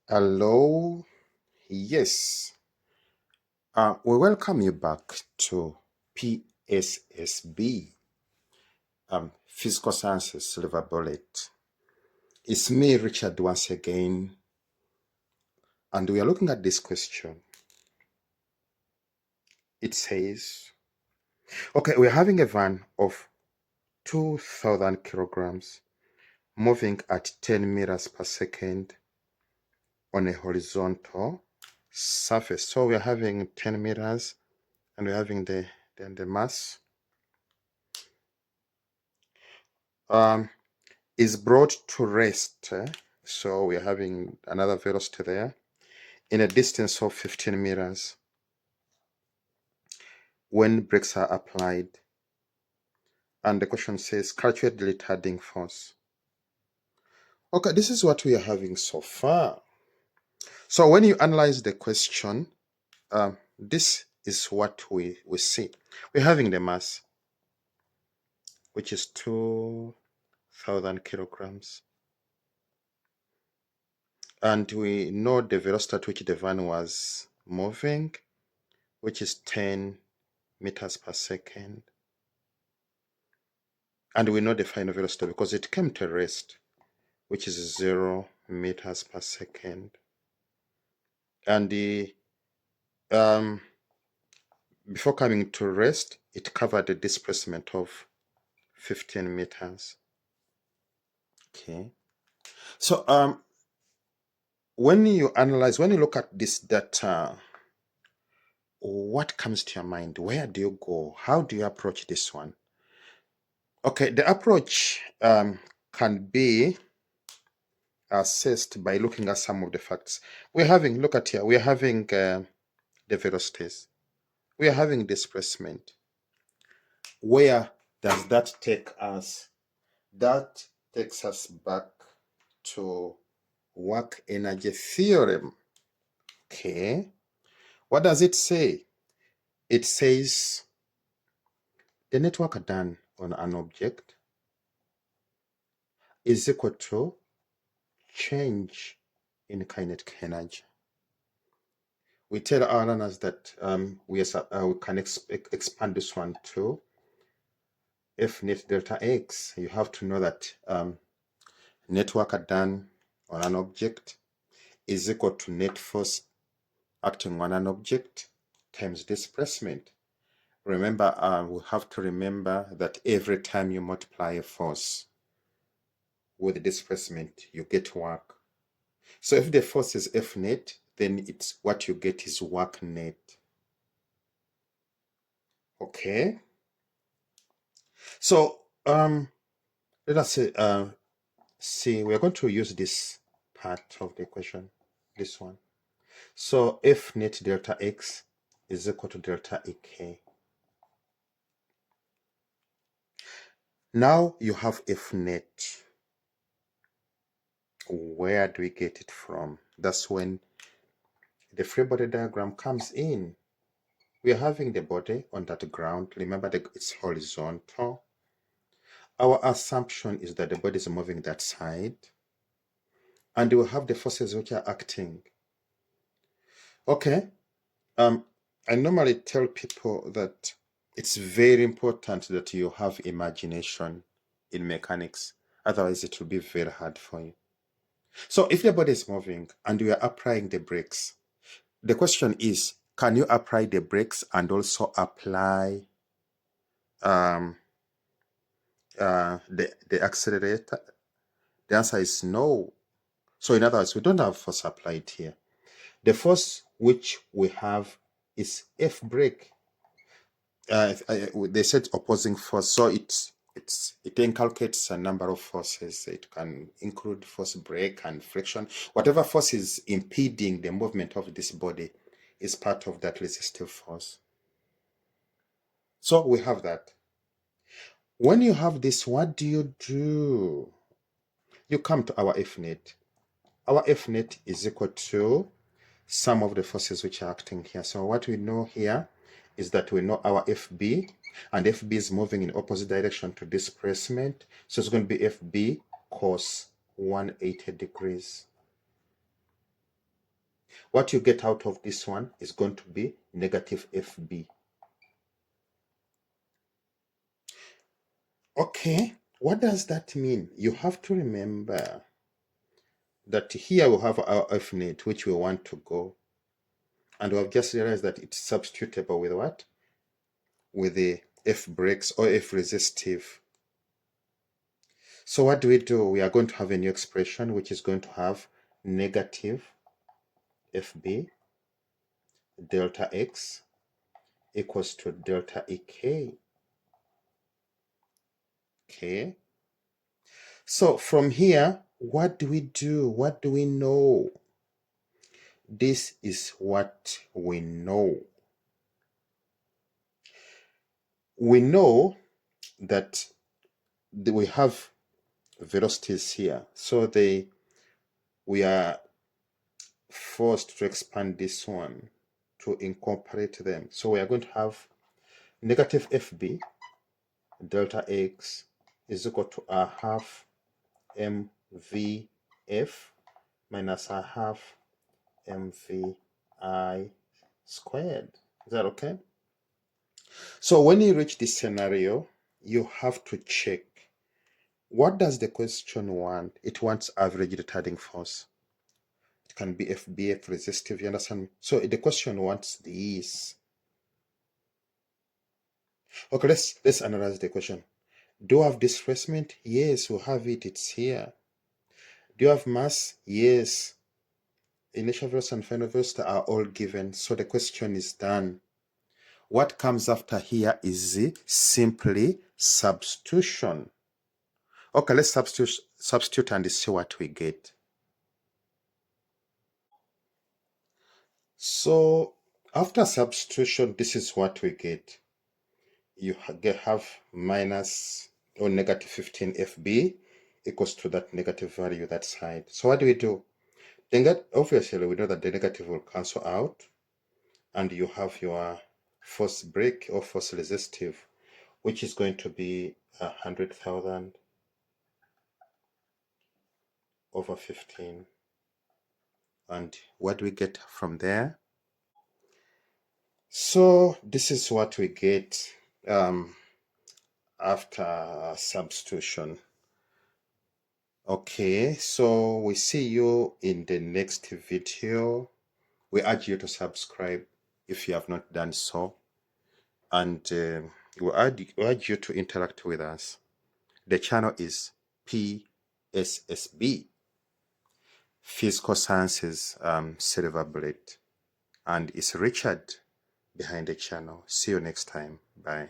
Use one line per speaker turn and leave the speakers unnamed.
Hello, yes. We welcome you back to PSSB, Physical Sciences Silver Bullet. It's me, Richard, once again, and we are looking at this question. It says, okay, we're having a van of 2,000 kilograms moving at 10 meters per second on a horizontal surface. So we're having 10 meters and we're having the mass. Um, is brought to rest. So we're having another velocity there in a distance of 15 meters when brakes are applied. And the question says, calculate the retarding force. Okay, this is what we are having so far. So when you analyze the question, this is what we see. We're having the mass, which is 2,000 kilograms. And we know the velocity at which the van was moving, which is 10 meters per second. And we know the final velocity because it came to rest, which is 0 meters per second. And the before coming to rest, it covered a displacement of 15 meters. Okay. So when you look at this data, what comes to your mind? Where do you go? How do you approach this one? Okay, the approach can be assessed by looking at some of the facts. Look at here, we're having the velocities. We are having displacement. Where does that take us? That takes us back to work energy theorem. Okay. What does it say? It says the net work done on an object is equal to change in kinetic energy. We tell our learners that we can expand this one to F net delta X. You have to know that net work done on an object is equal to net force acting on an object times displacement. Remember, we have to remember that every time you multiply a force with displacement, you get work. So if the force is F net, then it's what you get is work net. Okay. So let us see, we're going to use this part of the equation, this one. So F net delta X is equal to delta AK. Now you have F net. Where do we get it from? That's when the free body diagram comes in. We are having the body on that ground. Remember that it's horizontal. Our assumption is that the body is moving that side. And we will have the forces which are acting. Okay. I normally tell people that it's very important that you have imagination in mechanics. Otherwise, it will be very hard for you. So if the body is moving and we are applying the brakes, the question is, can you apply the brakes and also apply the accelerator? The answer is no. So in other words, we don't have force applied here. The force which we have is F brake. They said opposing force, so it inculcates a number of forces. It can include force brake and friction. Whatever force is impeding the movement of this body is part of that resistive force. So we have that. When you have this, what do? You come to our F net. Our F net is equal to sum of the forces which are acting here. So what we know here is that we know our FB, and FB is moving in opposite direction to displacement. So it's going to be FB cos 180 degrees. What you get out of this one is going to be negative FB. Okay, what does that mean? You have to remember that here we have our F net, which we want to go. And we have just realized that it's substitutable with what? With the F brakes or F resistive. So what do? We are going to have a new expression which is going to have negative FB delta X equals to delta EK. Okay. So from here, what do we do? What do we know? This is what we know. We know that we have velocities here. So we are forced to expand this one to incorporate them. So we are going to have negative FB delta X is equal to a half mvf minus a half mvi squared. Is that okay? So when you reach this scenario, you have to check, what does the question want? It wants average retarding force. It can be FBF resistive, you understand? So the question wants this. Okay, let's analyze the question. Do you have displacement? Yes, we have it. It's here. Do you have mass? Yes. Initial velocity and final velocity are all given. So the question is done. What comes after here is simply substitution. Okay, let's substitute and see what we get. So after substitution, this is what we get. You have minus or negative 15 FB equals to that negative value that side. So what do? Obviously, we know that the negative will cancel out, and you have your force brake or force resistive, which is going to be 100,000 over 15. And what do we get from there? So this is what we get after substitution. Okay, so we see you in the next video. We urge you to subscribe if you have not done so, and we urge you to interact with us. The channel is PSSB, Physical Sciences Silver Bullet, and it's Richard behind the channel. See you next time. Bye.